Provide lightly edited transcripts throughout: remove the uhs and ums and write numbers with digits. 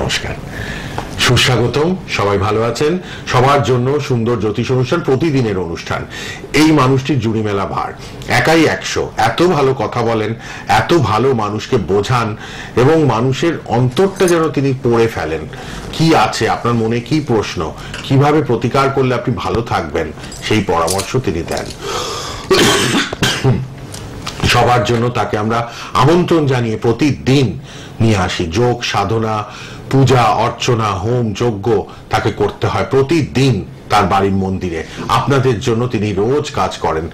নমস্কার, সুস্বাগতম। সবাই ভালো আছেন? সবার জন্য সুন্দর জ্যোতিষ অনুষ্ঠান, প্রতিদিনের অনুষ্ঠান। এই মানুষটির জুড়ি মেলা ভার, একাই 100। এত ভালো কথা বলেন, এত ভালো মানুষকে বোঝান এবং মানুষের অন্তরটা যেন তিনি পড়ে ফেলেন। কি আছে আপনার মনে, কি প্রশ্ন, কিভাবে প্রতিকার করলে আপনি ভালো থাকবেন, সেই পরামর্শ তিনি দেন। সবার জন্য তাকে আমরা আমন্ত্রণ জানিয়ে প্রতিদিন নিয়ে আসি। যোগ সাধনা, পূজা অর্চনা, হোম যজ্ঞ তাকে করতে হয় প্রতিদিন তার বাড়ির মন্দিরে। আপনাদের জন্য তিনি রোজ কাজ করেন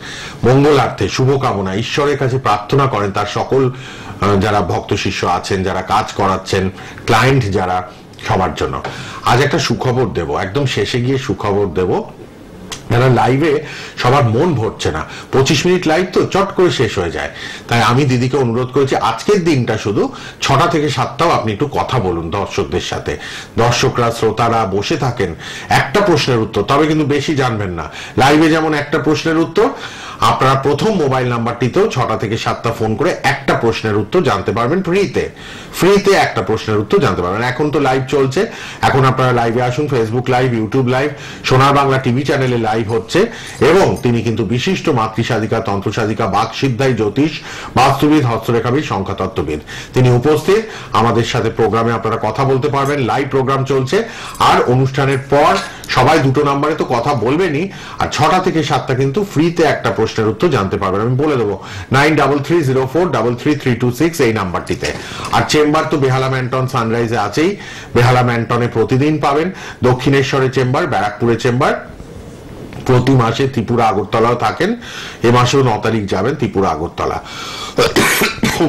মঙ্গলার্থে, শুভকামনা, ঈশ্বরের কাছে প্রার্থনা করেন তার সকল যারা ভক্ত শিষ্য আছেন, যারা কাজ করাচ্ছেন, ক্লায়েন্ট যারা, সবার জন্য। আজ একটা সুখবর দেব, একদম শেষে গিয়ে সুখবর দেব। যারা লাইভে সবার মন ভরছে না, 25 মিনিট লাইভ তো চট করে শেষ হয়ে যায়, তাই আমি দিদিকে অনুরোধ করেছি আজকের দিনটা শুধু 6টা থেকে 7টাও আপনি একটু কথা বলুন দর্শকদের সাথে। দর্শকরা, শ্রোতারা বসে থাকেন, একটা প্রশ্নের উত্তর, তবে কিন্তু বেশি জানবেন না। লাইভে যেমন একটা প্রশ্নের উত্তর, আপনারা প্রথম মোবাইল নাম্বারটিতেও 6টা থেকে 7টা ফোন করে একটা প্রশ্নের উত্তর জানতে পারবেন ফ্রিতে একটা প্রশ্নের উত্তর জানতে পারবেন। এখন তো লাইভ চলছে, এখন আপনারা লাইভে আসুন। ফেসবুক লাইভ, ইউটিউব লাইভ, সোনার বাংলা টিভি চ্যানেলে লাইভ হচ্ছে। এবং তিনি কিন্তু বিশিষ্ট মাতৃসাধিকা, তন্ত্রসাধিকা, বাকসিদ্ধাই, জ্যোতিষ, বাস্তুবিদ, হস্তরেখাবিদ, সংখ্যাতত্ত্ববিদ। তিনি উপস্থিত আমাদের সাথে প্রোগ্রামে, আপনারা কথা বলতে পারবেন। লাইভ প্রোগ্রাম চলছে, আর অনুষ্ঠানের পর সবাই দুটো নাম্বারে তো কথা বলবেনই, আর 6টা থেকে 7টা কিন্তু ফ্রিতে একটা প্রশ্নের উত্তর জানতে পারবেন। আমি বলে দেবো 9330433326 এই নাম্বারটিতে। আর চেম্বার তো বেহালা ম্যান্টন সানরাইজে আছেই, বেহালা ম্যান্টনে প্রতিদিন পাবেন। দক্ষিণেশ্বরে চেম্বার, ব্যারাকপুরে চেম্বার, প্রতি মাসে ত্রিপুরা আগরতলাও থাকেন। এ মাসেও 9 তারিখ যাবেন ত্রিপুরা আগরতলা।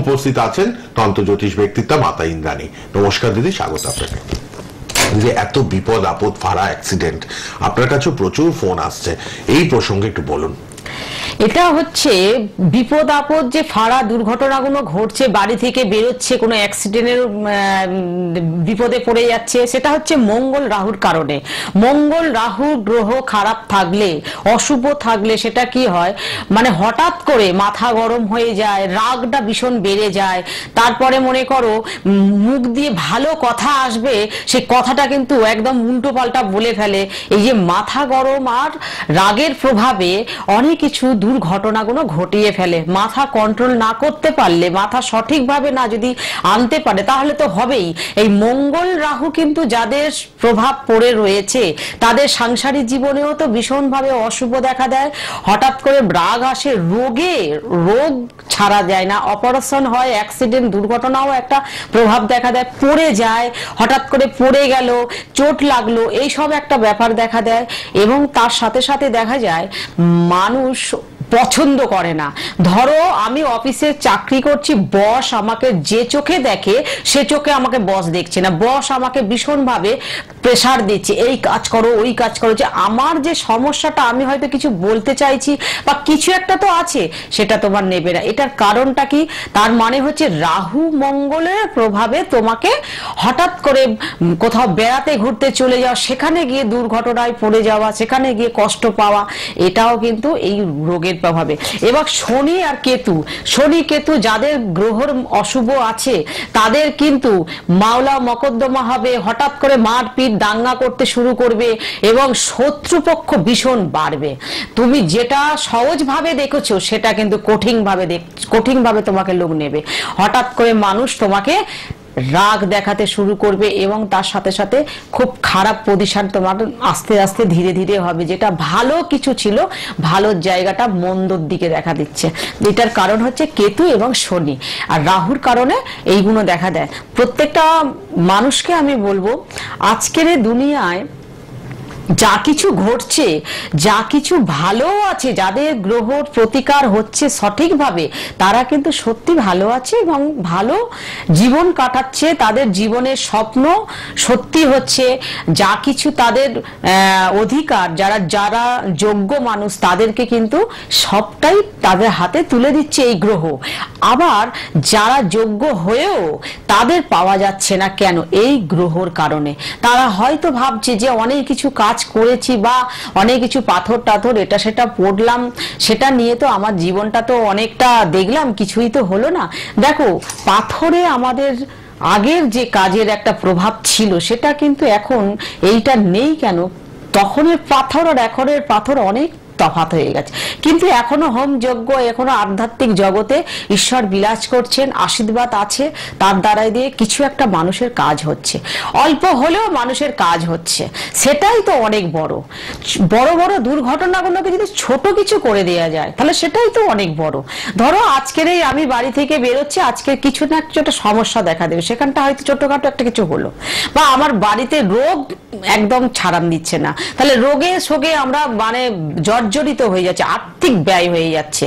উপস্থিত আছেন তন্ত্র জ্যোতিষ ব্যক্তিত্ব মাতা ইন্দ্রাণী। নমস্কার দিদি, স্বাগত আপনাকে। যে এত বিপদ আপদ, ফাড়া, অ্যাক্সিডেন্ট, আপনার কাছে প্রচুর ফোন আসছে, এই প্রসঙ্গে একটু বলুন। এটা হচ্ছে বিপদ আপদ, যে ফাড়া দুর্ঘটনাগুলো ঘটছে, বাড়ি থেকে বেরোচ্ছে, কোনো অ্যাক্সিডেন্টের বিপদে পড়ে যাচ্ছে, সেটা হচ্ছে মঙ্গল রাহুর কারণে। মঙ্গল রাহু গ্রহ খারাপ থাকলে, অশুভ থাকলে সেটা কি হয়, মানে হঠাৎ করে মাথা গরম হয়ে যায়, রাগটা ভীষণ বেড়ে যায়। তারপরে মনে করো মুখ দিয়ে ভালো কথা আসবে, সেই কথাটা কিন্তু একদম উল্টো পাল্টা বলে ফেলে। এই যে মাথা গরম আর রাগের প্রভাবে অনেক কিছু দুর্ঘটনাগুলো ঘটিয়ে ফেলে। মাথা কন্ট্রোল না করতে পারলে, মাথা সঠিকভাবে না যদি আনতে পারে, তাহলে তো হবেই। এই মঙ্গল রাহু কিন্তু যাদের প্রভাব পড়ে রয়েছে, তাদের সাংসারিক জীবনেও তো ভীষণভাবে অশুভ দেখা দেয়। হঠাৎ করে রাগ আসে, রোগ ছাড়া যায় না, অপারেশন হয়, অ্যাক্সিডেন্ট, দুর্ঘটনাও একটা প্রভাব দেখা দেয়। পড়ে যায়, হঠাৎ করে পড়ে গেল, চোট লাগলো, এইসব একটা ব্যাপার দেখা দেয়। এবং তার সাথে সাথে দেখা যায় মানুষ পছন্দ করে না। ধরো আমি অফিসে চাকরি করছি, বস আমাকে যে চোখে দেখে সে চোখে আমাকে বস দেখছে না, বস আমাকে ভীষণভাবে প্রেসার দিচ্ছে, এই কাজ করো, ওই কাজ করো। যে আমার যে সমস্যাটা, আমি হয়তো কিছু বলতে চাইছি বা কিছু একটা তো আছে, সেটা তোমার নেবে না। এটার কারণটা কি? তার মানে হচ্ছে রাহু মঙ্গলের প্রভাবে তোমাকে হঠাৎ করে কোথাও বেড়াতে ঘুরতে চলে যাওয়া, সেখানে গিয়ে দুর্ঘটনায় পড়ে যাওয়া, সেখানে গিয়ে কষ্ট পাওয়া, এটাও কিন্তু এই রোগের প্রভাবে। এবার শনি আর কেতু, শনি কেতু যাদের গ্রহর অশুভ আছে, তাদের কিন্তু মামলা মকদ্দমা হবে, হঠাৎ করে মারপিট দাঙ্গা করতে শুরু করবে এবং শত্রুপক্ষ ভীষণ বাড়বে। তুমি যেটা সহজভাবে দেখেছো, সেটা কিন্তু কঠিনভাবে তোমাকে লোক নেবে। হঠাৎ করে মানুষ তোমাকে রাগ দেখাতে শুরু করবে এবং তার সাথে সাথে খুব খারাপ পজিশন তোমার আস্তে আস্তে ধীরে ধীরে হবে। যেটা ভালো কিছু ছিল, ভালো জায়গাটা মন্দর দিকে দেখা দিচ্ছে। এটার কারণ হচ্ছে কেতু এবং শনি। আর রাহুর কারণে এইগুলো দেখা দেয়। প্রত্যেকটা মানুষকে আমি বলবো, আজকের দুনিয়ায় যা কিছু ঘটছে, যা কিছু ভালো আছে, যাদের গ্রহর প্রতিকার হচ্ছে সঠিকভাবে, তারা কিন্তু সত্যি ভালো আছে এবং ভালো জীবন কাটাচ্ছে। তাদের জীবনের স্বপ্ন সত্যি হচ্ছে। যা কিছু তাদের অধিকার, যারা যোগ্য মানুষ, তাদেরকে কিন্তু সবটাই তাদের হাতে তুলে দিচ্ছে এই গ্রহ। আবার যারা যোগ্য হয়েও তাদের পাওয়া যাচ্ছে না, কেন? এই গ্রহর কারণে। তারা হয়তো ভাবছে যে অনেক কিছু কাজ করেছি বা অনেক কিছু পাথর টাথর এটা সেটা পড়লাম, সেটা নিয়ে তো আমার জীবনটা তো অনেকটা দেখলাম, কিছুই তো হলো না। দেখো, পাথরে আমাদের আগের যে কাজের একটা প্রভাব ছিল সেটা কিন্তু এখন এইটা নেই কেন? তখনের পাথর আর এখনের পাথর অনেক তফাৎ হয়ে গেছে, কিন্তু এখনো হোম যজ্ঞ, এখনো আধ্যাত্মিক জগতে ঈশ্বর বিরাজ করছেন, আশীর্বাদ আছে, তার দ্বারাই দিয়ে কিছু একটা মানুষের কাজ হচ্ছে, অল্প হলেও মানুষের কাজ হচ্ছে, সেটাই তো অনেক বড়। বড় বড় দুর্ঘটনাগুলোকে যদি ছোট কিছু করে দেওয়া যায় তাহলে সেটাই তো অনেক বড়। ধরো আজকের এই আমি বাড়ি থেকে বেরোচ্ছি, আজকে কিছু না কিছু একটা সমস্যা দেখা দেবে, সেখানটা হয়তো ছোটখাটো একটা কিছু হলো, বা আমার বাড়িতে রোগ একদম ছাড়ান দিচ্ছে না, তাহলে রোগে শোকে আমরা মানে জর্জরিত হয়ে যাচ্ছে, আর্থিক ব্যয় হয়ে যাচ্ছে,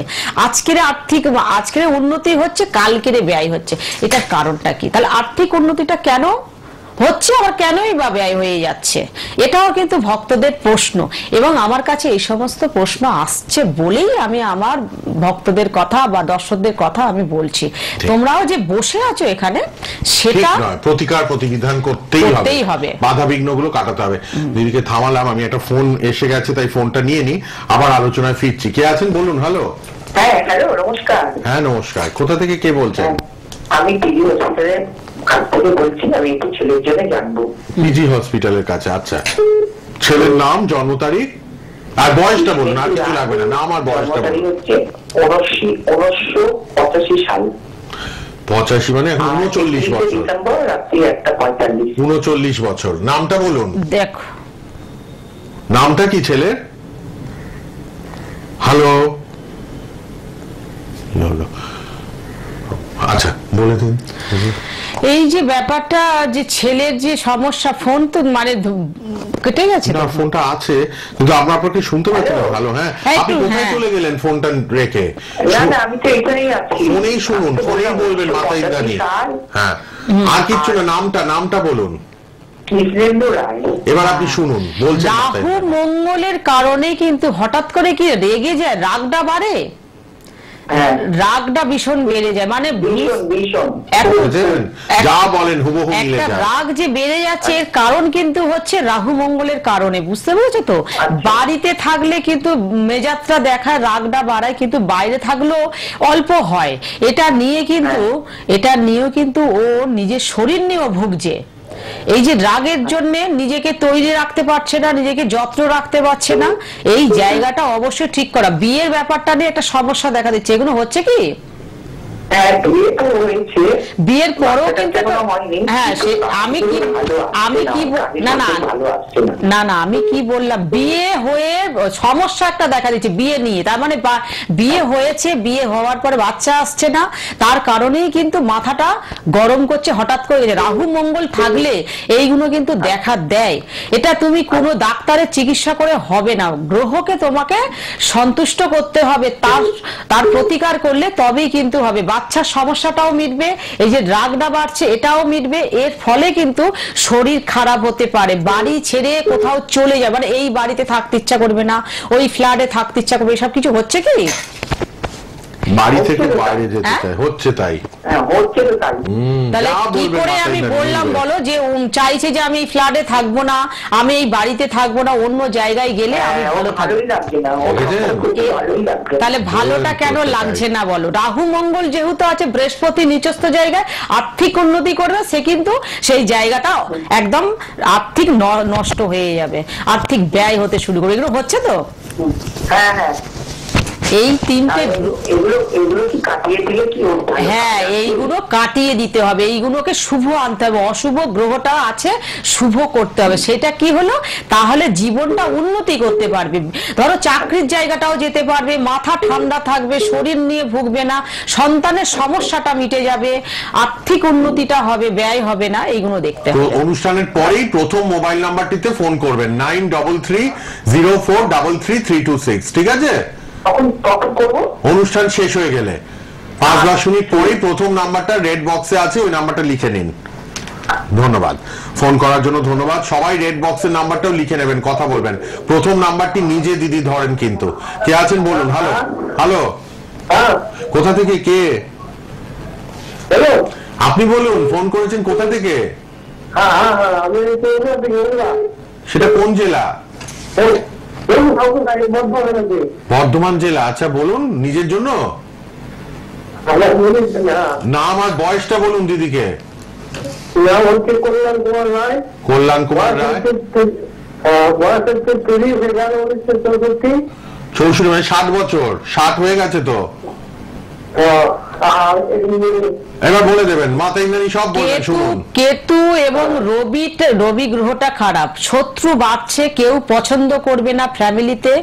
আজকের উন্নতি হচ্ছে, কালকের ব্যয় হচ্ছে। এটার কারণটা কি? তাহলে আর্থিক উন্নতিটা কেন হচ্ছে, আবার কেনই বা ব্যয় হয়ে যাচ্ছে? এটাও কিন্তু ভক্তদের প্রশ্ন, এবং আমার কাছে এই সমস্ত প্রশ্ন আসছে বলেই আমি আমার ভক্তদের কথা বা দর্শকদের কথা আমি বলছি। তোমরাও যে বসে আছো এখানে, সেটা প্রতিকার প্রতিবিধান করতেই হবে, বাধা বিঘ্নগুলো কাটাতে হবে। দিদিকে থামালাম, আমি একটা ফোন এসে গেছে, তাই ফোনটা নিয়ে নি, আবার আলোচনায় ফিরছি। কে আছেন বলুন? হ্যালো। হ্যাঁ হ্যালো, নমস্কার। হ্যাঁ নমস্কার, কোথা থেকে কে বলছেন? আমি পিজি হসপিটালের কাছ থেকে বলছি, আমি একটু ছেলের জন্য জানবো। পিজি হসপিটালের কাছে? আচ্ছা, ছেলের নাম, জন্ম তারিখ আর বয়সটা বলুন, আর কিছু লাগবে না, নাম আর বয়সটা বলুন। হচ্ছে 1985 সাল। 85 মানে এখন 39 বছর। ডিসেম্বর রাত্রি 1:45। 39 বছর। নামটা বলুন। দেখো, নামটা কি ছেলের? হ্যালো। আচ্ছা বলে দিন। এই যে ব্যাপারটা, যে ছেলের যে সমস্যা, ফোন তো মানে কেটে গেছে। না, ফোনটা আছে কিন্তু আপনাকে শুনতে পাচ্ছি না ভালো। হ্যাঁ, আপনি কোথায় চলে গেলেন ফোনটা রেখে? না না, আমি তো এখানেই আছি। ফোনেই শুনুন, ফোনেই বলবেন, মাথায় দাঁড়িয়ে। হ্যাঁ, আর কিচ্ছু না, নামটা বলুন। এবার আপনি শুনুন, বলছেন। রাহু মঙ্গলের কারণে কিন্তু হঠাৎ করে কি রেগে যায়, রাগটা বাড়ে, রাগটা ভীষণ বেড়ে যায়, মানে যা বলেন হুবহু মিলে যায়। রাগ যে বেড়ে যাচ্ছে, এর কারণ কিন্তু হচ্ছে রাহু মঙ্গলের কারণে, বুঝতে পেরেছো তো? বাড়িতে থাকলে কিন্তু মেজাজটা দেখায়, রাগটা বাড়ায়, কিন্তু বাইরে থাকলেও অল্প হয়। এটা নিয়েও কিন্তু ও নিজের শরীর নিয়েও ভুগছে। এই যে রাগের জন্য নিজেকে তৈরি রাখতে পারছে না, নিজেকে যত্ন রাখতে পারছে না, এই জায়গাটা অবশ্যই ঠিক করা। বিয়ের ব্যাপারটা নিয়ে একটা সমস্যা দেখা দিচ্ছে, এগুলো হচ্ছে কি? বিয়ের পরও কিন্তু হ্যাঁ, আমি কি বললাম, বিয়ে হয়ে সমস্যা একটা দেখা দিচ্ছে বিয়ে নিয়ে, তার মানে বিয়ে হয়েছে, বিয়ে হওয়ার পরে বাচ্চা আসছে না, তার কারণেই কিন্তু মাথাটা গরম করছে হঠাৎ করে। রাহু মঙ্গল থাকলে এইগুলো কিন্তু দেখা দেয়। এটা তুমি কোনো ডাক্তারের চিকিৎসা করে হবে না, গ্রহকে তোমাকে সন্তুষ্ট করতে হবে, তার প্রতিকার করলে তবেই কিন্তু হবে। বাচ্চার সমস্যাটাও মিটবে, এই যে রাগটা বাড়ছে এটাও মিটবে। এর ফলে কিন্তু শরীর খারাপ হতে পারে, বাড়ি ছেড়ে কোথাও চলে যাবে, মানে এই বাড়িতে থাকতে ইচ্ছা করবে না, ওই ফ্ল্যাটে থাকতে ইচ্ছা করবে। এসব কিছু হচ্ছে কি? বাড়ি থেকে বাইরে যেতে চাই, হচ্ছে তাই। তাহলে কি করে আমি বললাম বলো, যে চাইছে যে আমি এই ফ্ল্যাটে থাকবো না, আমি এই বাড়িতে থাকবো না, অন্য জায়গায় গেলে আমি ভালো থাকবো। তাহলে ভালোটা কেন লাগছে না বলো? রাহু মঙ্গল যেহেতু আছে, বৃহস্পতি নিচস্থ জায়গায় আর্থিক উন্নতি করবে, সে কিন্তু সেই জায়গাটা একদম আর্থিক নষ্ট হয়ে যাবে, আর্থিক ব্যয় হতে শুরু করবে। এগুলো হচ্ছে তো? হ্যাঁ হ্যাঁ, এই তিনটে হ্যাঁ, এইগুলো কাটিয়ে দিতে হবে, এইগুলোকে শুভ আনতে হবে, অশুভ গ্রহটা আছে শুভ করতে হবে। সেটা কি হলো? তাহলে জীবনটা উন্নতি করতে পারবে, ধরো চাকরির জায়গাটাও যেতে পারবে, মাথা ঠান্ডা থাকবে, শরীর নিয়ে ভুগবে না, সন্তানের সমস্যাটা মিটে যাবে, আর্থিক উন্নতিটা হবে, ব্যয় হবে না। এইগুলো দেখতে হবে। অনুষ্ঠানের পরেই প্রথম মোবাইল নাম্বারটিতে ফোন করবেন, 9330433326, ঠিক আছে? অনুষ্ঠান শেষ হয়ে গেলে 5-10 মিনিট পরেই প্রথম নাম্বারটা রেড বক্সে আছে, ওই নাম্বারটা লিখে নিন। ধন্যবাদ ফোন করার জন্য, ধন্যবাদ। সবাই রেড বক্সের নাম্বারটাও লিখে নেবেন, কথা বলবেন। প্রথম নাম্বারটি নিজে দিদি ধরেন কিন্তু। কে আছেন বলুন? হ্যালো। হ্যালো, কোথা থেকে কে? আপনি বলুন, ফোন করেছেন কোথা থেকে? সেটা কোন জেলা? বর্ধমান জেলা। আচ্ছা বলুন, নিজের জন্য? নাম আর বয়সটা বলুন দিদিকে। না বলছি কল্যাণ কুমার রায়। কল্যাণ কুমার রায়, 64 মানে 60 বছর, 60 হয়ে গেছে তো। এবার বলে দেবেন মাতা ইন্দ্রাণী, সব বলবেন শুনুন। কেতু এবং রবি গ্রহটা খারাপ, শত্রু বাড়ছে, কেউ পছন্দ করবে না ফ্যামিলিতে,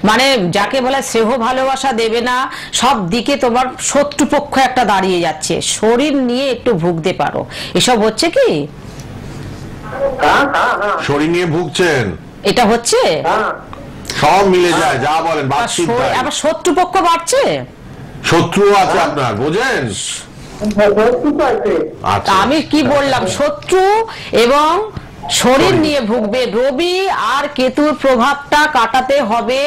মানে যাকে বলে স্নেহ ভালোবাসা দেবে না, সব দিকে তোমার শত্রুপক্ষ একটা দাঁড়িয়ে যাচ্ছে, শরীর নিয়ে একটু ভুগতে পারো, এসব হচ্ছে কি? শরীর নিয়ে ভুগছেন, এটা হচ্ছে সব মিলে যায় যা বলেন, বাস্তব তাই। আবার শত্রুপক্ষ বাড়ছে, শত্রু আছে আপনার, বোঝেন? আচ্ছা, আমি কি বললাম, শত্রু এবং শরীর নিয়ে ভুগবে। রবি আর কেতুর প্রভাবটা কাটাতে হবে,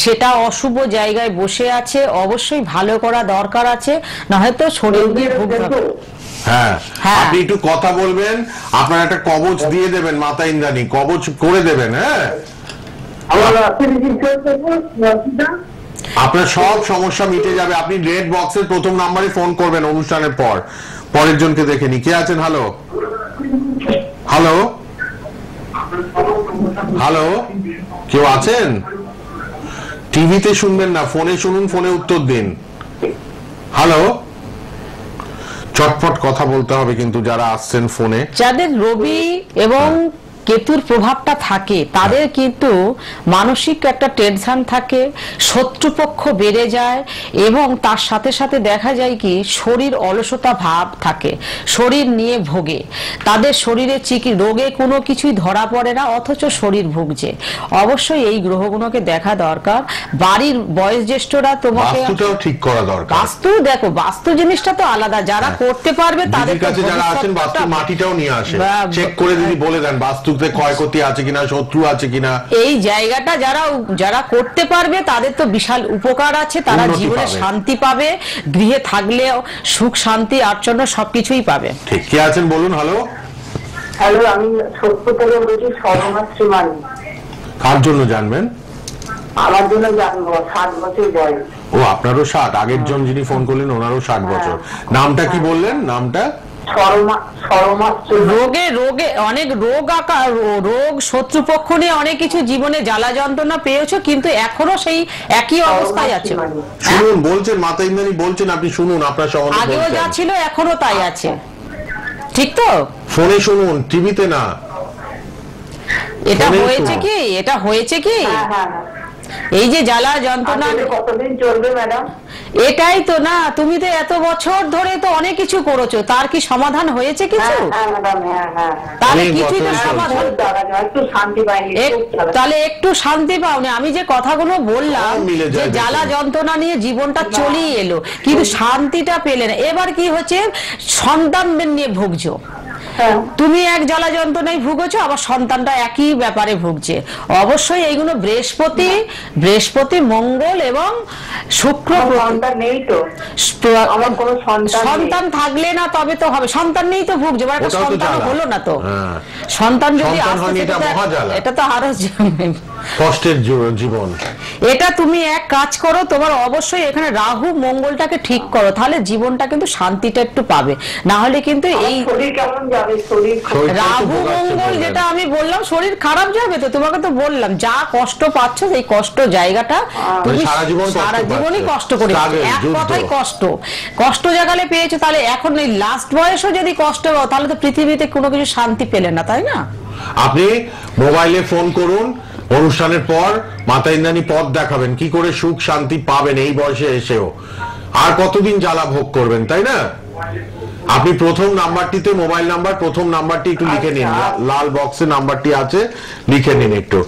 সেটা অশুভ জায়গায় বসে আছে, অবশ্যই ভালো করা দরকার আছে, না হয়তো শরীর নিয়ে ভুগবে। হ্যাঁ, হ্যাঁ। আপনি একটু কথা বলবেন, আপনার একটা কবচ দিয়ে দেবেন মাতা ইন্দ্রাণী, কবচ করে দেবেন। হ্যাঁ, আপনার সব সমস্যা মিটে যাবে। আপনি রেড বক্সের প্রথম নাম্বারে ফোন করবেন অনুষ্ঠানের পর। পরের জনকে দেখে নি, কে আছেন? হ্যালো হ্যালো হ্যালো, কেউ আছেন? টিভিতে শুনবেন না, ফোনে শুনুন, ফোনে উত্তর দিন। হ্যালো, চটপট কথা বলতে হবে কিন্তু যারা আসছেন ফোনে। যাদের রবি এবং কেতুর প্রভাবটা থাকে তাদের কিন্তু মানসিক একটা টেনশন থাকে, শত্রুপক্ষ বেড়ে যায়, এবং তার সাথে সাথে দেখা যায় কি শরীর অলসতা ভাব থাকে, শরীর নিয়ে ভোগে, তাদের শরীরে রোগে কোনো কিছুই ধরা পড়ে না, অথচ শরীর ভুগছে। অবশ্যই এই গ্রহগুলোকে দেখা দরকার। বাড়ির বয়োজ্যেষ্ঠরা তোমাকে বাস্তুটাও ঠিক করা দরকার। বাস্তু দেখো, বাস্তু জিনিসটা তো আলাদা, যারা করতে পারবে তাদের কাছে যারা আছেন বাস্তু মাটিটাও নিয়ে আসে, চেক করে দিদি বলে দেন বাস্তু ক্ষয়ক্ষতি আছে কিনা, শত্রু আছে কিনা। এই জায়গাটা যারা করতে পারবে তাদের তো বিশাল উপকার আছে, তারা জীবনে শান্তি পাবে, গৃহে থাকলেও সুখ শান্তি আর্চনা সবকিছুই পাবে। ঠিক, কে আছেন বলুন। হ্যালো হ্যালো, আমি ছোট্ট থেকে বলছি, সর্বমাত্রী মানি। কার জন্য জানবেন? আমার জন্য জানবো, 60 বছর বয়স। ও, আপনারও 60? আগের জন যিনি ফোন করলেন ওনারও 60 বছর। নামটা কি বললেন? নামটা? রোগে অনেক রোগ শত্রুপক্ষ নিয়ে অনেক কিছু জীবনে জ্বালা যন্ত্রণা পেয়েছো, কিন্তু এখনো সেই একই অবস্থায় আছে। শুনুন, বলছেন মাতা ইন্দ্রাণী বলছেন, আপনি শুনুন, আপনার সম্বন্ধে আগেও যা ছিল এখনো তাই আছে, ঠিক তো? ফোনে শুনুন, টিভিতে না। এটা হয়েছে কি এই যে জ্বালা যন্ত্রণা কতদিন চলবে ম্যাডাম? এটাই তো না, তুমি তো এত বছর ধরে তো অনেক কিছু করেছো, তার কি সমাধান হয়েছে কিছু? তাহলে কিছুই তো সমাধান, তাহলে একটু শান্তি পাওনি। আমি যে কথাগুলো বললাম যে জ্বালা যন্ত্রণা নিয়ে জীবনটা চলেই এলো, কিন্তু শান্তিটা পেলে না। এবার কি হচ্ছে, সন্তানদের নিয়ে ভুগছো, তুমি এক জ্বালা যন্ত্রণায় ভুগেছো, আবার সন্তানটা একই ব্যাপারে ভুগছে। অবশ্যই এইগুলো বৃহস্পতি মঙ্গল এবং শুক্র, সন্তান থাকলে না তবে তো হবে, সন্তান নেই তো ভুগছে, একটা সন্তান হলো না তো। সন্তান যদি আসে এটা তো আরো কষ্টের জীবন। এটা তুমি এক কাজ করো, তোমার অবশ্যই এখানে রাহু মঙ্গলটাকে ঠিক করো, তাহলে জীবনটা কিন্তু শান্তিটা একটু পাবে। না হলে কিন্তু এই রাহু মঙ্গল যেটা আমি বললাম, শরীর খারাপ যাবে তো। তোমাকে তো বললাম যা কষ্ট পাচ্ছ, সেই কষ্ট জায়গাটা তুমি সারা জীবনই কষ্ট করে, এক কথাই কষ্ট জাগালে পেয়েছো, তাহলে এখন এই লাস্ট বয়সও যদি কষ্ট পাও, তাহলে তো পৃথিবীতে কোনো কিছু শান্তি পেলে না, তাই না? আপনি মোবাইলে ফোন করুন, অনুষ্ঠানের পর মাতা ইন্দ্রাণী পথ দেখাবেন কি করে সুখ শান্তি পাবেন এই বয়সে এসেও। আর কতদিন জ্বালা ভোগ করবেন, তাই না? আপনি প্রথম নাম্বারটিতে, মোবাইল নাম্বার প্রথম নাম্বারটি একটু লিখে নিন, লাল বক্সের নাম্বারটি আছে, লিখে নিন একটু।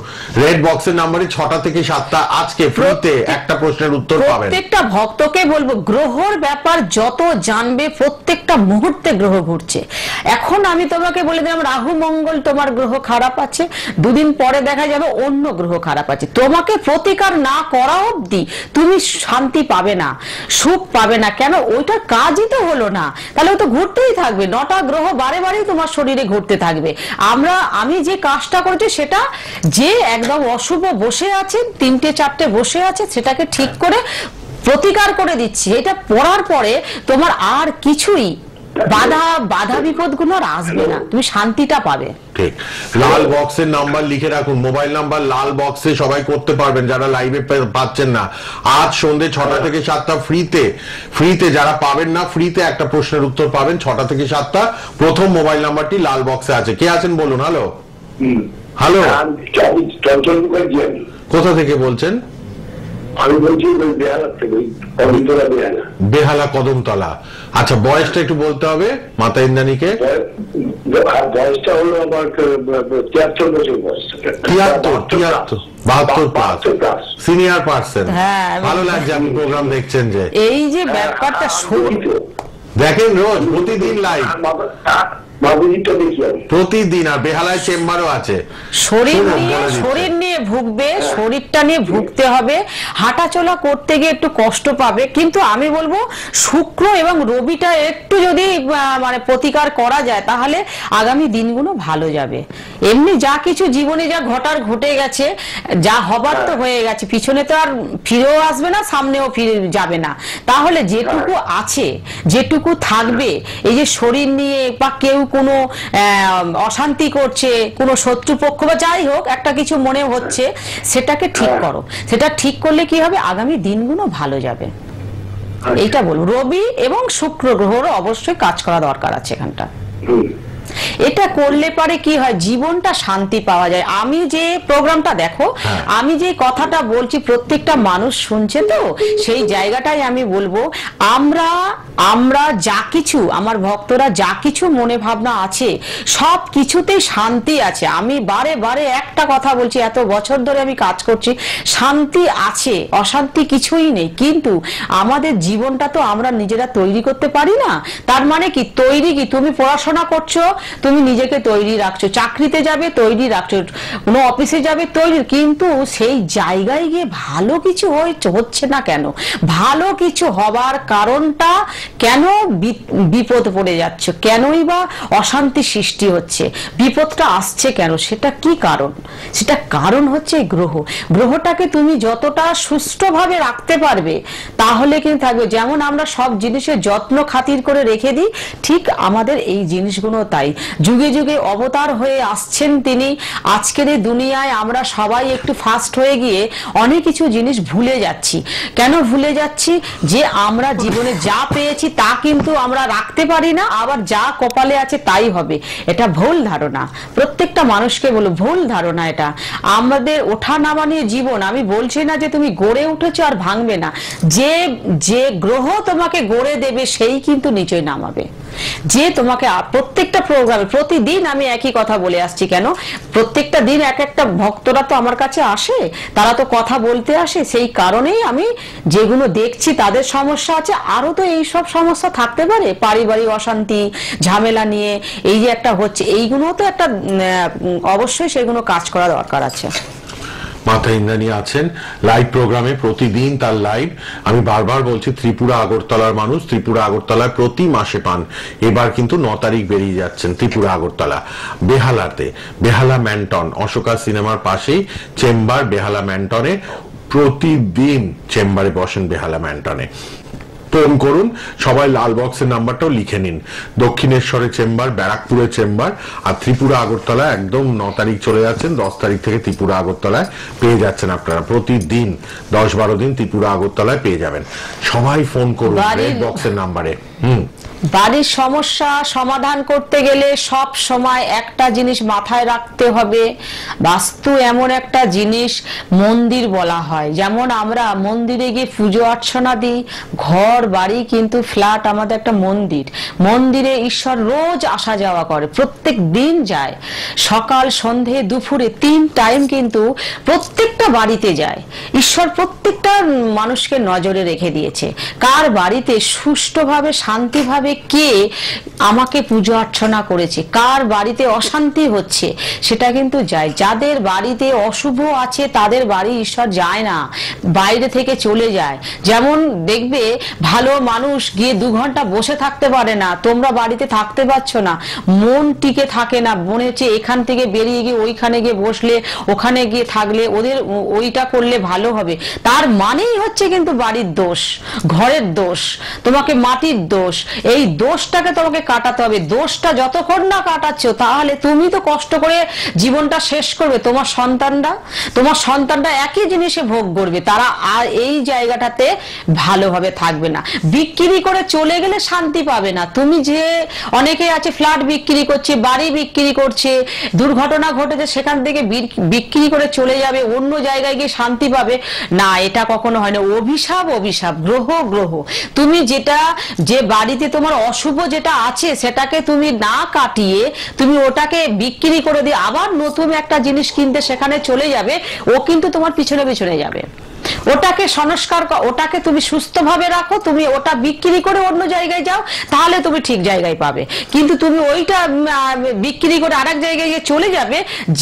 রেড বক্সের নাম্বারে 6টা থেকে 7টা আজকে ফ্রিতে একটা প্রশ্নের উত্তর পাবেন। প্রত্যেকটা ভক্তকে বলবো, গ্রহর ব্যাপার যত জানবে, প্রত্যেকটা মুহূর্তে গ্রহ ঘুরছে। এখন আমি তোমাকে বলে দিলাম রাহু মঙ্গল তোমার গ্রহ খারাপ আছে, দুদিন পরে দেখা যাবে অন্য গ্রহ খারাপ আছে। তোমাকে প্রতিকার না করা অবধি তুমি শান্তি পাবে না, সুখ পাবে না। কেন? ওইটার কাজই তো হলো না, তাহলে তো ঘুরতেই থাকবে। 9টা গ্রহ বারে বারেই তোমার শরীরে ঘুরতে থাকবে। আমি যে কাজটা করছি সেটা, যে একদম অশুভ বসে আছে, 3টে 4টে বসে আছে, সেটাকে ঠিক করে প্রতিকার করে দিচ্ছি। এটা পড়ার পরে তোমার আর কিছুই বাধা বিপদ গুলো আর আসবে না, তুমি শান্তিটা পাবে। ঠিক, লাল বক্সের নাম্বার লিখে রাখুন, মোবাইল নাম্বার লাল বক্সে সবাই করতে পারবেন যারা লাইভে পাচ্ছেন না। আজ সন্ধ্যে 6টা থেকে 7টা ফ্রিতে যারা পাবেন না, ফ্রিতে একটা প্রশ্নের উত্তর পাবেন 6টা থেকে 7টা। প্রথম মোবাইল নাম্বারটি লাল বক্সে আছে। কে আছেন বলুন। হ্যালো হ্যালো, কোথা থেকে বলছেন? আমি বলছি বেহালা থেকে, কদমতলা বেহালা। বেহালা কদমতলা। আচ্ছা, বয়সটা একটু বলতে হবে মাতা ইন্দ্রাণীকে। বয়সটা হলো আমার 73 বছর বয়স। 72 প্লাস, সিনিয়র পার্সন। ভালো লাগছে আপনি প্রোগ্রাম দেখছেন যে। এই যে ব্যাপারটা দেখেন রোজ প্রতিদিন লাইভ, প্রতিদিন, আর বেহালায় চেম্বারও আছে। শরীর নিয়ে ভুগবে, শরীরটা নিয়ে ভুগতে হবে, হাঁটাচলা করতে গিয়ে একটু কষ্ট পাবে, কিন্তু আমি বলবো শুক্র এবং রবিটা একটু যদি মানে প্রতিকার করা যায় তাহলে আগামী দিনগুলো ভালো যাবে। এমনি যা কিছু জীবনে যা ঘটে গেছে, যা হবার তো হয়ে গেছে, পিছনে তো আর ফিরেও আসবে না, সামনেও ফিরে যাবে না। তাহলে যেটুকু আছে, যেটুকু থাকবে, এই যে শরীর নিয়ে বা কেউ কোনো অশান্তি করছে, কোনো শত্রুপক্ষ বা যাই হোক একটা কিছু মনে হচ্ছে, সেটাকে ঠিক করো। সেটা ঠিক করলে কি হবে, আগামী দিনগুলো ভালো যাবে। এইটা বলবো। রবি এবং শুক্র গ্রহর অবশ্যই কাজ করা দরকার আছে এখানটা। এটা করলে পারে কি হয়, জীবনটা শান্তি পাওয়া যায়। আমি যে প্রোগ্রামটা দেখো, আমি যে কথাটা বলছি প্রত্যেকটা মানুষ শুনছে, তো সেই জায়গাটাই আমি বলবো, আমরা যা কিছু, আমার ভক্তরা যা কিছু মনে ভাবনা আছে সব কিছুতেই শান্তি আছে। আমি বারে একটা কথা বলছি, এত বছর ধরে আমি কাজ করছি, শান্তি আছে, অশান্তি কিছুই নেই। কিন্তু আমাদের জীবনটা তো আমরা নিজেরা তৈরি করতে পারি না। তার মানে কি, তৈরি কি, তুমি পড়াশোনা করছো, তুমি নিজেকে তৈরি রাখছো, চাকরিতে যাবে তৈরি রাখছো, কোনো অফিসে যাবে তৈরি, কিন্তু সেই জায়গায় গিয়ে ভালো কিছু হচ্ছে না কেন? ভালো কিছু হবার কারণটা কেন? বিপদ পড়ে যাচ্ছ, কেনই বা অশান্তি সৃষ্টি হচ্ছে, বিপদটা আসছে কেন? সেটা কি কারণ? সেটা কারণ হচ্ছে গ্রহটাকে তুমি যতটা সুষ্ঠুভাবে রাখতে পারবে তাহলে কিন্তু থাকবে। যেমন আমরা সব জিনিসের যত্ন খাতির করে রেখে দিই, ঠিক আমাদের এই জিনিসগুলো তাই। যুগে যুগে অবতার হয়ে আসছেন তিনি। আজকের এই দুনিয়ায় আমরা সবাই একটু ফাস্ট হয়ে গিয়ে অনেক কিছু জিনিস ভুলে যাচ্ছি। কেন ভুলে যাচ্ছি? যে আমরা জীবনে যা পেয়েছি তা কিন্তু আমরা রাখতে পারি না, আবার যা কপালে আছে তাই হবে। এটা ভুল ধারণা, প্রত্যেকটা মানুষকে বলো ভুল ধারণা এটা। আমাদের ওঠা নামা নিয়ে জীবন। আমি বলছি না যে তুমি গড়ে উঠেছো আর ভাঙবে না, যে গ্রহ তোমাকে গড়ে দেবে সেই কিন্তু নিচে নামাবে। যে তোমাকে প্রত্যেকটা প্রোগ্রামে প্রতিদিন আমি একই কথা বলে আসছি, কেন প্রত্যেকটা দিন এক একটা ভক্তরা তো আমার কাছে আসে, তারা তো কথা বলতে আসে, সেই কারণেই আমি যেগুলো দেখছি তাদের সমস্যা আছে, আরো তো এই সব সমস্যা থাকতে পারে, পারিবারিক অশান্তি ঝামেলা নিয়ে এই যে একটা হচ্ছে, এইগুলো তো একটা অবশ্যই সেগুলো কাজ করা দরকার আছে। মাতা ইন্দ্রাণী আছেন লাইভ প্রোগ্রামে, প্রতিদিন তার লাইভ। আমি বারবার বলছি, ত্রিপুরা আগরতলার মানুষ ত্রিপুরা আগরতলায় প্রতি মাসে পান। এবার কিন্তু 9 তারিখ বেরিয়ে যাচ্ছেন ত্রিপুরা আগরতলা, বেহালাতে, বেহালা ম্যান্টন, অশোকা সিনেমার পাশেই চেম্বার, বেহালা ম্যান্টনে প্রতিদিন চেম্বারে বসেন, বেহালা ম্যান্টনে। ফোন করুন সবাই, লাল বক্সের নাম্বারটাও লিখে নিন। দক্ষিণেশ্বরে চেম্বার, ব্যারাকপুরের চেম্বার, আর ত্রিপুরা আগরতলা একদম 9 তারিখ চলে যাচ্ছেন, 10 তারিখ থেকে ত্রিপুরা আগরতলায় পেয়ে যাচ্ছেন আপনারা। প্রতিদিন 10-12 দিন ত্রিপুরা আগরতলায় পেয়ে যাবেন। সবাই ফোন করুন রেড বক্সের নাম্বারে। বাড়ির সমস্যা সমাধান করতে গেলে সব সময় একটা জিনিস মাথায় রাখতে হবে, বাস্তু এমন একটা জিনিস, মন্দির বলা হয়, যেমন আমরা মন্দিরে গিয়ে পুজো অর্চনা দিই, ঘর বাড়ি কিন্তু ফ্ল্যাট আমাদের একটা মন্দির। মন্দিরে ঈশ্বর রোজ আসা যাওয়া করে, প্রত্যেক দিন যায়, সকাল সন্ধে দুপুরে 3 টাইম কিন্তু প্রত্যেকটা বাড়িতে যায়। ঈশ্বর প্রত্যেকটা মানুষকে নজরে রেখে দিয়েছে। কার বাড়িতে সুষ্ঠুভাবে শান্তিভাবে কে আমাকে পুজো অর্চনা করেছে, কার বাড়িতে অশান্তি হচ্ছে সেটা কিন্তু যায়। যাদের বাড়িতে অশুভ আছে তাদের বাড়ি ঈশ্বর যায় না, বাইরে থেকে চলে যায়। যেমন দেখবে ভালো মানুষ গিয়ে 2 ঘন্টা বসে থাকতে পারে না, তোমরা বাড়িতে থাকতে পারছো না, মন টিকে থাকে না, মনে হচ্ছে এখান থেকে বেরিয়ে গিয়ে ওইখানে গিয়ে বসলে, ওখানে গিয়ে থাকলে ওদের ওইটা করলে ভালো হবে। তার মানেই হচ্ছে কিন্তু বাড়ির দোষ, ঘরের দোষ, তোমাকে মাটির দোষ, দোষ, এই দোষটাকে তোমাকে কাটাতে হবে। দোষটা যতক্ষণ না কাটাচ্ছ তাহলে তুমি তো কষ্ট করে জীবনটা শেষ করবে, তোমার সন্তানরা একই জিনিসে ভোগ করবে, তারা আর এই জায়গাটাতে ভালোভাবে থাকবে না। বিক্রি করে চলে গেলে শান্তি পাবে না। তুমি যে অনেকে আছে ফ্ল্যাট বিক্রি করছে, বাড়ি বিক্রি করছে, দুর্ঘটনা ঘটেছে সেখান থেকে বিক্রি করে চলে যাবে, অন্য জায়গায় গিয়ে শান্তি পাবে না, এটা কখনো হয় না। অভিশাপ গ্রহ। তুমি যে বাড়িতে তোমার অশুভ যেটা আছে সেটাকে তুমি না কাটিয়ে তুমি ওটাকে বিক্রি করে দিয়ে আবার নতুন একটা জিনিস কিনতে সেখানে চলে যাবে, ও কিন্তু তোমার পিছনে যাবে। ওটাকে সংস্কার, ওটাকে তুমি সুস্থভাবে রাখো, তুমি ওটা বিক্রি করে অন্য জায়গায় যাও, তাহলে তুমি ঠিক জায়গায় পাবে। কিন্তু তুমি ওইটা বিক্রি করে আরেক জায়গায় গিয়ে চলে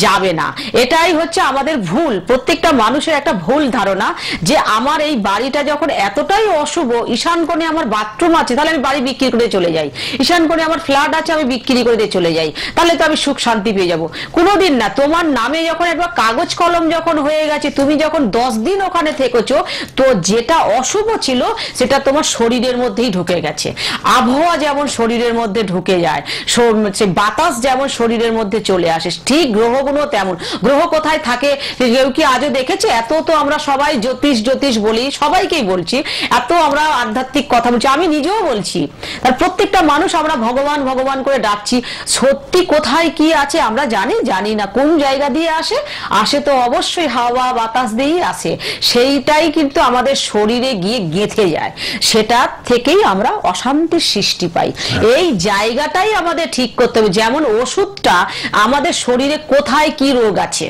যাবে না। এটাই হচ্ছে আমাদের ভুল, প্রত্যেকটা মানুষের একটা ভুল ধারণা যে আমার এই বাড়িটা যখন এতটাই অশুভ, ঈশান কোণে আমার বাথরুম আছে তাহলে আমি বাড়ি বিক্রি করে চলে যাই, ঈশান কোণে আমার ফ্ল্যাট আছে আমি বিক্রি করে দিয়ে চলে যাই, তাহলে তো আমি সুখ শান্তি পেয়ে যাবো। কোনোদিন না। তোমার নামে যখন একবার কাগজ কলম যখন হয়ে গেছে, তুমি যখন 10 দিন ওখানে থেকেছো, তো যেটা অশুভ ছিল সেটা তোমার শরীরের মধ্যেই ঢুকে গেছে। আবহাওয়া যেমন শরীরের মধ্যে ঢুকে যায়, বাতাস যেমন শরীরের মধ্যে চলে আসে, ঠিক গ্রহগুলো তেমন। গ্রহ কোথায় থাকে কেউ কি আজও দেখেছে? এত তো আমরা সবাই জ্যোতিষ বলি, সবাইকেই বলছি, এত আমরা আধ্যাত্মিক কথা বলছি, আমি নিজেও বলছি। তার প্রত্যেকটা মানুষ আমরা ভগবান করে ডাকছি, সত্যি কোথায় কি আছে আমরা জানি না। কোন জায়গা দিয়ে আসে তো অবশ্যই হাওয়া বাতাস দিয়েই আসে, সেইটাই কিন্তু আমাদের শরীরে গিয়ে গেঁথে যায়, সেটা থেকেই আমরা অশান্তির সৃষ্টি পাই। এই জায়গাটাই আমাদের ঠিক করতে হবে। যেমন ওষুধটা আমাদের শরীরে কোথায় কি রোগ আছে,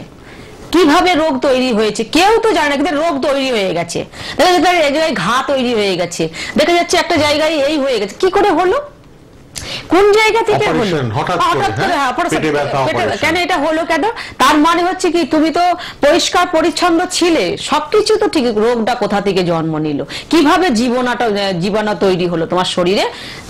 কিভাবে রোগ তৈরি হয়েছে কেউ তো জানে না, কিন্তু রোগ তৈরি হয়ে গেছে। দেখা যাচ্ছে এক জায়গায় ঘা তৈরি হয়ে গেছে, দেখা যাচ্ছে একটা জায়গায় এই হয়ে গেছে, কি করে হলো, কোন জায়গা থেকে হলো, হঠাৎ করে কেন এটা হলো কেন? তার মানে হচ্ছে কি তুমি তো পরিষ্কার পরিচ্ছন্ন ছিলে, সবকিছু তো ঠিক, রোগটা কোথা থেকে জন্ম নিল, কিভাবে জীবাণু তৈরি হলো তোমার শরীরে,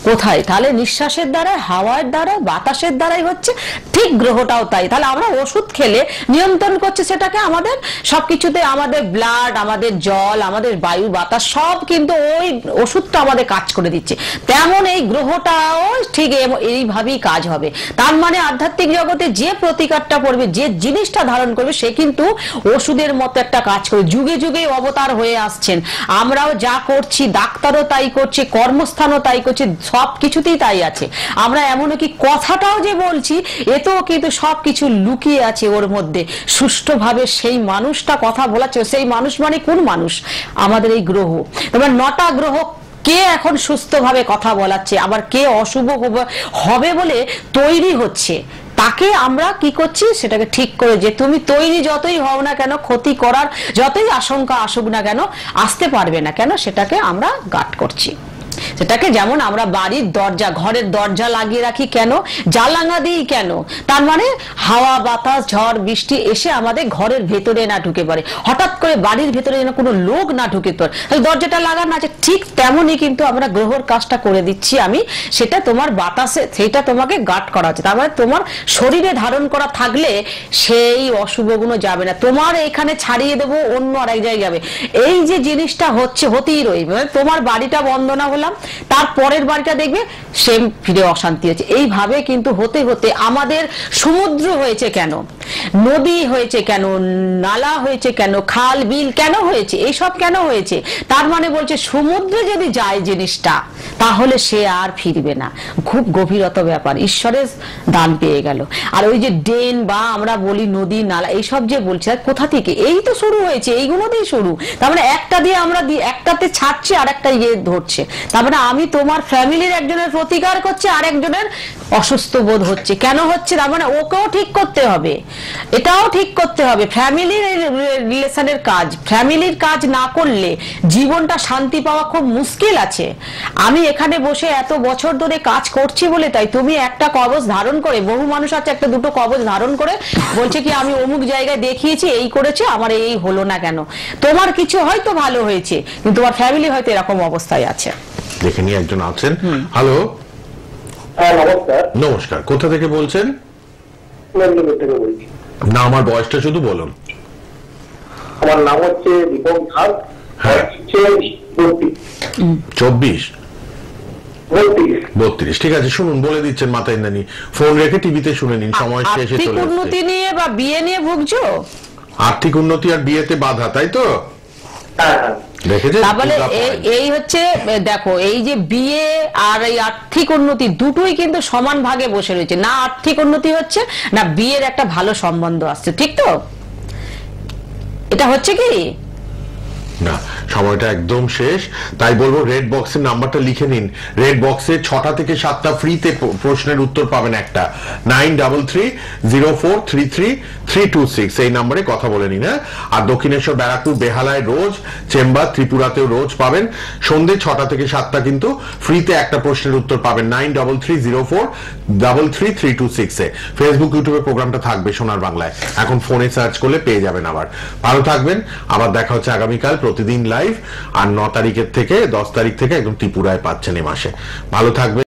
কোথায়? তাহলে নিঃশ্বাসের দ্বারা, হাওয়ার দ্বারা, বাতাসের দ্বারাই হচ্ছে। ঠিক গ্রহটাও তাই। তাহলে আমরা ওষুধ খেলে নিয়ন্ত্রণ করছে সেটাকে, আমাদের সবকিছুতে, আমাদের ব্লাড, আমাদের জল, আমাদের বায়ু বাতাস সব কিন্তু ওই ওষুধটা আমাদের কাজ করে দিচ্ছে। তেমন এই গ্রহটাও ঠিক এইভাবেই কাজ হবে। তার মানে আধ্যাত্মিক জগতে যে প্রতিকারটা পড়বে, যে জিনিসটা ধারণ করবে, সে কিন্তু ওষুধের মতো একটা কাজ করে। যুগে যুগে অবতার হয়ে আসছেন, আমরাও যা করছি, ডাক্তারও তাই করছে, কর্মস্থানও তাই করছে, সব কিছুতেই তাই আছে। আমরা এমনকি কথাটাও যে বলছি, এতেও কিন্তু সবকিছু লুকিয়ে আছে ওর মধ্যে। সুষ্ঠুভাবে সেই মানুষটা কথা বলাচ্ছে, সেই মানুষ মানে কোন মানুষ? আমাদের এই গ্রহ। তবে 9টা গ্রহ কে এখন সুস্থভাবে কথা বলাচ্ছে, আবার কে অশুভ হবে বলে তৈরি হচ্ছে, তাকে আমরা কি করছি সেটাকে ঠিক করে, যে তুমি তৈরি যতই হও না কেন, ক্ষতি করার যতই আশঙ্কা আসুক না কেন, আসতে পারবে না কেন, সেটাকে আমরা গার্ড করছি। সেটাকে যেমন আমরা বাড়ির দরজা, ঘরের দরজা লাগিয়ে রাখি কেন, জানালা দিই কেন, তার মানে হাওয়া বাতাস ঝড় বৃষ্টি এসে আমাদের ঘরের ভেতরে না ঢুকে পারে, হঠাৎ করে বাড়ির ভেতরে যেন কোনো লোক না ঢুকে পারে, দরজাটা লাগানো আছে। ঠিক তেমনই কিন্তু আমরা গ্রহর কাজটা করে দিচ্ছি আমি, সেটা তোমার বাতাসে, সেটা তোমাকে গার্ড করা হচ্ছে। তার মানে তোমার শরীরে ধারণ করা থাকলে সেই অশুভগুলো যাবে না, তোমার এখানে ছাড়িয়ে দেবো, অন্য আরেক জায়গায় যাবে। এই যে জিনিসটা হতেই রইবে। তোমার বাড়িটা বন্ধ না হলাম, তার পরের বাড়িটা দেখবে সেম ফিরে অশান্তি হচ্ছে। এইভাবে কিন্তু হতে হতে আমাদের সমুদ্র হয়েছে কেন, নদী হয়েছে কেন, নালা হয়েছে কেন, খাল বিল কেন হয়েছে, এইসব কেন হয়েছে? তার মানে বলছে সমুদ্রে যদি যায় জিনিসটা, তাহলে সে আর ফিরবে না। খুব গভীরতা ব্যাপার, ঈশ্বরের দান পেয়ে গেল। আর ওই যে ড্রেন বা আমরা বলি নদী নালা, এইসব যে বলছে কোথা থেকে, এই তো শুরু হয়েছে, এইগুলো দিয়ে শুরু। তার মানে একটা দিয়ে আমরা একটাতে ছাড়ছি আর একটা ইয়ে ধরছে। তার মানে আমি তোমার ফ্যামিলির একজনের প্রতিকার করছি, আর একজনের অসুস্থ বোধ হচ্ছে। কেন হচ্ছে? তার মানে ওকেও ঠিক করতে হবে, এটাও ঠিক করতে হবে। ফ্যামিলির রিলেশনের কাজ, ফ্যামিলির কাজ না করলে জীবনটা শান্তি পাওয়া খুব মুশকিল আছে। আমি এখানে বসে এত বছর ধরে কাজ করছি বলে তাই, তুমি একটা কবচ ধারণ করে, বহু মানুষ আছে একটা দুটো কবচ ধারণ করে বলছে কি আমি অমুক জায়গায় দেখিয়েছি, এই করেছে, আমার এই হলো না কেন। তোমার কিছু হয়তো ভালো হয়েছে, কিন্তু তোমার ফ্যামিলি হয়তো এরকম অবস্থায় আছে। দেখে নিয়ে একজন আছেন। হ্যালো, নমস্কার। নমস্কার, কোথা থেকে বলছেন? থেকে বলছি। না, আমার বয়সটা শুধু বলুন। আমার নাম হচ্ছে দীপক ঘাট। হ্যাঁ। 24। 32। ঠিক আছে, শুনুন, বলে দিচ্ছেন মাতা ইন্দ্রাণী, ফোন রেখে টিভিতে শুনে নিন, সময় শেষে আর্থিক চলে উন্নতি আসছে। নিয়ে বা বিয়ে নিয়ে ভুগছো? আর্থিক উন্নতি আর বিয়েতে বাধা, তাই তো? হ্যাঁ। দেখেছেন? তাহলে এই হচ্ছে, দেখো, এই যে বিয়ে আর এই আর্থিক উন্নতি দুটোই কিন্তু সমান ভাগে বসে রয়েছে, না আর্থিক উন্নতি হচ্ছে না বিয়ের একটা ভালো সম্বন্ধ আসছে, ঠিক তো? এটা হচ্ছে কি না, সময়টা একদম শেষ, তাই বলবো রেড বক্সের নাম্বারটা লিখে নিন। রেড বক্সে 6টা থেকে 7টা ফ্রিতে প্রশ্নের উত্তর পাবেন একটা, 9330433326 এই নাম্বারে কথা বলে নিন। হ্যাঁ, আর দক্ষিণেশ্বর, ব্যারাকপুর, বেহালায় রোজ চেম্বার, ত্রিপুরাতেও রোজ পাবেন সন্ধ্যে 6টা থেকে 7টা, কিন্তু ফ্রিতে একটা প্রশ্নের উত্তর পাবেন 9330433326 এ। ফেসবুক, ইউটিউবে প্রোগ্রামটা থাকবে সোনার বাংলায়, এখন ফোনে সার্চ করলে পেয়ে যাবেন। আবার ভালো থাকবেন, আবার দেখা হচ্ছে আগামীকাল প্রতিদিন লাইভ, আর 9 তারিখের থেকে 10 তারিখ থেকে একদম ত্রিপুরায় পাচ্ছেন এ মাসে। ভালো থাকবেন।